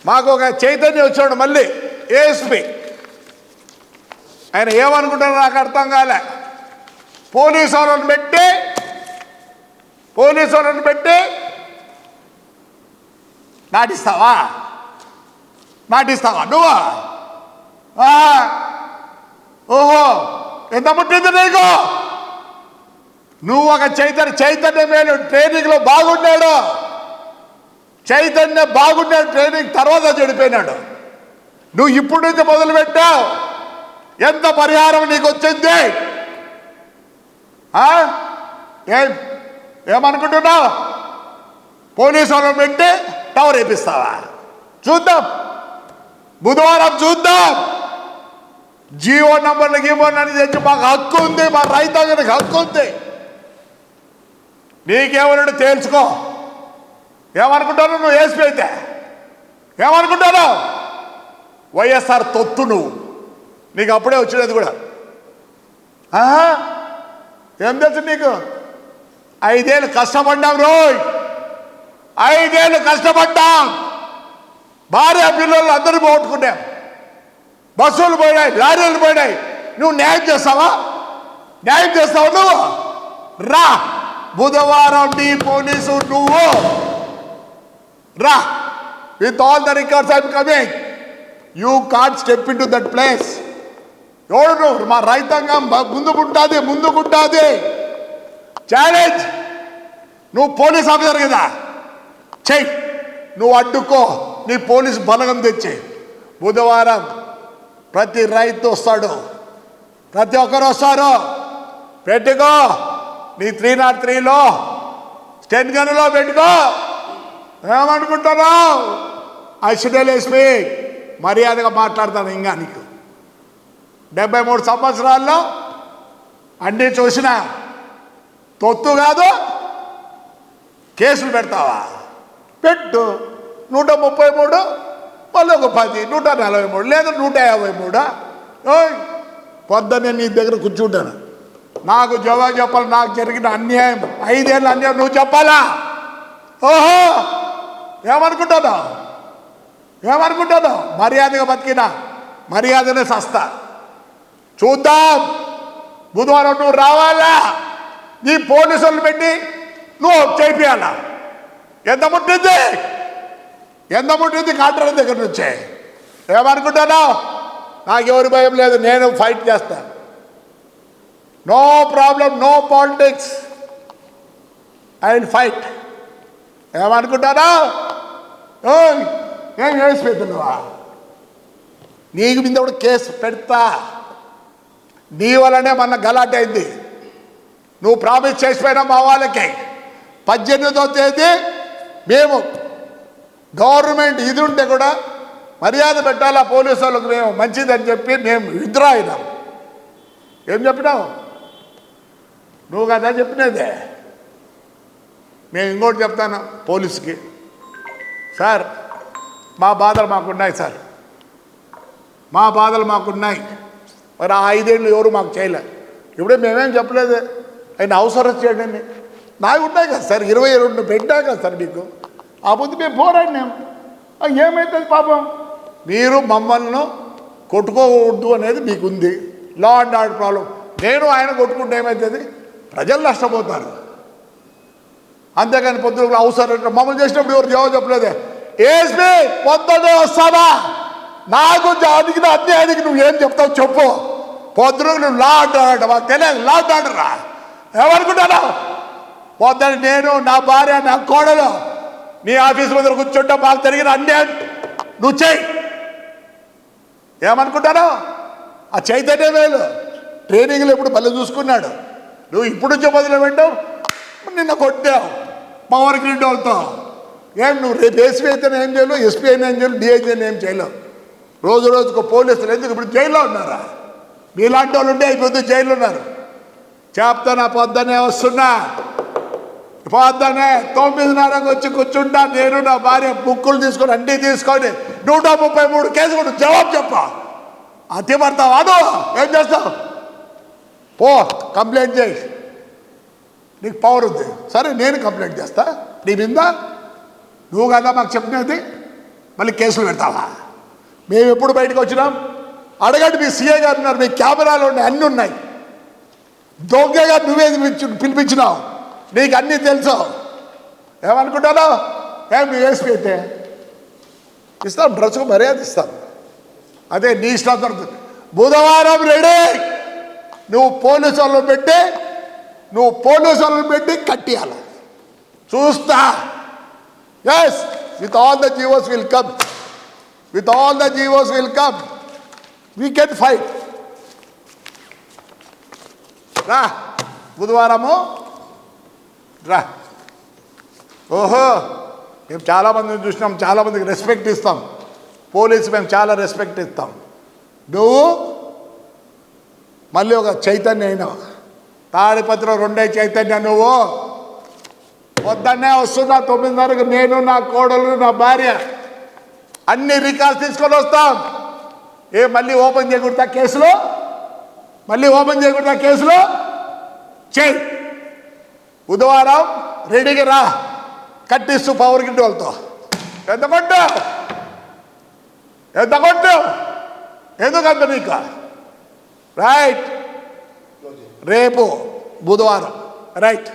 మాకు ఒక చైతన్యం వచ్చాడు మళ్ళీ ఏఎస్పీ. ఆయన ఏమనుకుంటారో నాకు అర్థం కాలే. పోలీసు వాళ్ళని పెట్టి నాటిస్తావా నువ్వు? ఓహో, ఎంత పుట్టింది నీకు? నువ్వు ఒక చైతన్య మేలు ట్రైనింగ్లో బాగున్నాడు. ట్రైనింగ్ తర్వాత చెడిపోయినాడు. నువ్వు ఇప్పుడు నుంచి మొదలు పెట్టావు. ఎంత పరిహారం నీకు వచ్చింది? ఏమనుకుంటున్నావు? పోలీసు వాళ్ళని పెట్టి టవర్ వేపిస్తావా? చూద్దాం, బుధవారం చూద్దాం. జీవో నంబర్లు గీవోనని తెచ్చి మాకు హక్కు ఉంది, మా రైతాంగానికి హక్కు ఉంది. నీకేమన్నాడు తేల్చుకో. ఏమనుకుంటాను నువ్వు ఏఎస్పీ అయితే? ఏమనుకుంటాను? వైఎస్ఆర్ తొత్తు నువ్వు. నీకు అప్పుడే వచ్చినది కూడా. ఏం తెలుసు నీకు? 5 ఏళ్ళు కష్టపడ్డాం రోయ్, 5 ఏళ్ళు కష్టపడ్డాం. భార్య పిల్లలు అందరూ పోగొట్టుకున్నాం. బస్సులు పోయినాయి, లారీలు పోయినాయి. నువ్వు న్యాయం చేస్తావా నువ్వు? రా బుధవారం నీ పోలీసు నువ్వు రా. With all the records I'm coming. You can't step in to that place. ఎవడు నువ్వు? మా రైతాంగం ముందుకుంటుంది. ఛాలెంజ్. నువ్వు పోలీస్ ఆఫీసర్ కదా, చెయ్యి. నువ్వు అడ్డుకో, నీ పోలీసు బలగం తెచ్చి. బుధవారం ప్రతి రైతు వస్తాడు, ప్రతి ఒక్కరు వస్తారు. పెట్టుకో నీ 303లో స్టెన్ గన్లో పెట్టుకో. ఏమనుకుంటున్నావు? అడిషనల్ ఎస్పీ మర్యాదగా మాట్లాడతాను. ఇంకా నీకు 73 సంవత్సరాల్లో అన్నీ చూసిన తొత్తు కాదు. కేసులు పెడతావా? పెట్టు. 133, మళ్ళీ ఒక 10, 143 లేదా 153. పొద్దున్నే నీ దగ్గర కూర్చుంటాను. నాకు జవాబు చెప్పాలి. నాకు జరిగిన అన్యాయం, 5 ఏళ్ళ అన్యాయం నువ్వు చెప్పాలా? ఓహో, ఏమనుకుంటాను? మర్యాదగా బతికినా మర్యాదనే సస్తా. చూద్దాం. బుధవారం నువ్వు రావాలా? నీ పోలీసులను పెట్టి నువ్వు చేపియాలా? ఎంత ముట్టింది కాంట్రాక్టర్ దగ్గర నుంచే. ఏమనుకుంటాను? నాకెవరి భయం లేదు, నేను ఫైట్ చేస్తాను. No problem, no politics, I will fight. ఏమనుకుంటాను? ఏం కేసు పెడుతున్నావా? నీకు మీద కూడా కేసు పెడతా. నీ వల్లనే మొన్న గలాట్ అయింది. నువ్వు ప్రామిస్ చేసిపోయినా మా వాళ్ళకి 18వ తేదీ మేము గవర్నమెంట్ ఇది ఉంటే కూడా మర్యాద పెట్టాలా పోలీసు వాళ్ళకి, మేము మంచిదని చెప్పి మేము విత్డ్రా అయినాం. ఏం చెప్పినావు? నువ్వు కదా చెప్పినదే. మేము ఇంకోటి చెప్తాను పోలీసుకి, సార్ మా బాధలు మాకున్నాయి సార్, మరి ఆ 5 ఏళ్ళు ఎవరు మాకు చేయలేదు. ఇప్పుడే మేమేం చెప్పలేదు, ఆయన అవసరం చేయండి. నాకు ఉన్నాయి కదా సార్, 22 పెట్టా కదా సార్ మీకు. ఆ ముందు మేము పోరాడినాం. ఏమవుతుంది పాపం? మీరు మమ్మల్ని కొట్టుకోకూడదు అనేది మీకుంది, లా అండ్ ఆర్డర్ ప్రాబ్లం. నేను ఆయన కొట్టుకుంటే ఏమవుతుంది? ప్రజలు నష్టపోతారు. అంతేగాని పొద్దున అవసరం మమ్మల్ని చేసినప్పుడు ఎవరు జవాబు చెప్పలేదే. ఏఎస్పీ పొద్దున్నే వస్తావా? నాకు అడిగిన అన్యాయానికి నువ్వు ఏం చెప్తావు చెప్పు. పొద్దున నువ్వు లా అండ్ ఆర్డర్, మాకు తెలియదు లా అండ్ ఆర్డర్ రా. ఏమనుకుంటాను? పొద్దున నేను, నా భార్య, నా కోడలు నీ ఆఫీసు దగ్గర కూర్చుంటా. మాకు జరిగిన అన్యాయం నువ్వు చెయ్యి. ఏమనుకుంటాను? ఆ చైతన్య మేలు ట్రైనింగ్లో ఇప్పుడు మళ్ళీ చూసుకున్నాడు. నువ్వు ఇప్పుడు నుంచి మొదలు పెట్టావు, నిన్న కొట్టావు మా ఊరికి 2 వాళ్ళతో. ఏం నువ్వు రేపు ఏసీపీ అయితేనే ఏం చేయలేవు, ఎస్పీ అయినా ఏం చేయలేవు, డిఐజీ అయినా ఏం చేయలేవు. రోజుకు పోలీసులు ఎందుకు ఇప్పుడు జైల్లో ఉన్నారా? మీలాంటి వాళ్ళు ఉంటే అయిపోతుంది, జైల్లో ఉన్నారు. చెప్తాను. పొద్దున్నే వస్తున్నా, పొద్దున్నే 9:30కి వచ్చి కూర్చుంటా. నేను నా భార్య బుక్కులు తీసుకొని అన్నీ తీసుకొని 133 కేసు కూడా జవాబు చెప్పా. అతి పడతావా? ఏం చేస్తావు? పో కంప్లైంట్ చేయి, నీకు పవర్ ఉంది. సరే నేను కంప్లైంట్ చేస్తా నీ మీద. నువ్వు కదా మాకు చెప్పినది. మళ్ళీ కేసులు పెడతావా? మేము ఎప్పుడు బయటకు వచ్చినాం? అడగండి, మీ సీఏ గారు ఉన్నారు, మీ కెమెరాలు ఉన్నాయి, అన్నీ ఉన్నాయి. దొంగగా నువ్వేది పిలిపించినావు, నీకు అన్నీ తెలుసు. ఏమనుకుంటాను? నువ్వు వేసి అయితే ఇస్తాం, డ్రెస్కు మర్యాద ఇస్తాం. అదే నీ ఇష్టం. బుధవారం రెడీ. నువ్వు పోలీసు వాళ్ళని పెట్టి కట్టియాలి. చూస్తా. Yes, with all the GOs will come. With all the GOs will come. We can fight. రా బుధవారము రా. ఓహో, మేము చాలామందిని చూసినాం, చాలామందికి రెస్పెక్ట్ ఇస్తాం. పోలీసు మేము చాలా రెస్పెక్ట్ ఇస్తాం. నువ్వు మళ్ళీ ఒక చైతన్య అయినావు. తాడిపత్రిలో రెండే చైతన్య. నువ్వు పొద్దున్నే వస్తున్నా 9:30కి, నేను, నా కోడలు, నా భార్య అన్ని రికార్డ్స్ తీసుకొని వస్తాం. మళ్ళీ ఓపెన్ చేయకూడదా కేసులో? చెయ్యి. బుధవారం రెడీగా రా, కట్టిస్తూ పవర్ గిట్ వాళ్ళతో. ఎంత కొట్టు ఎందుకంత నీకు? రైట్, రేపు బుధవారం. రైట్.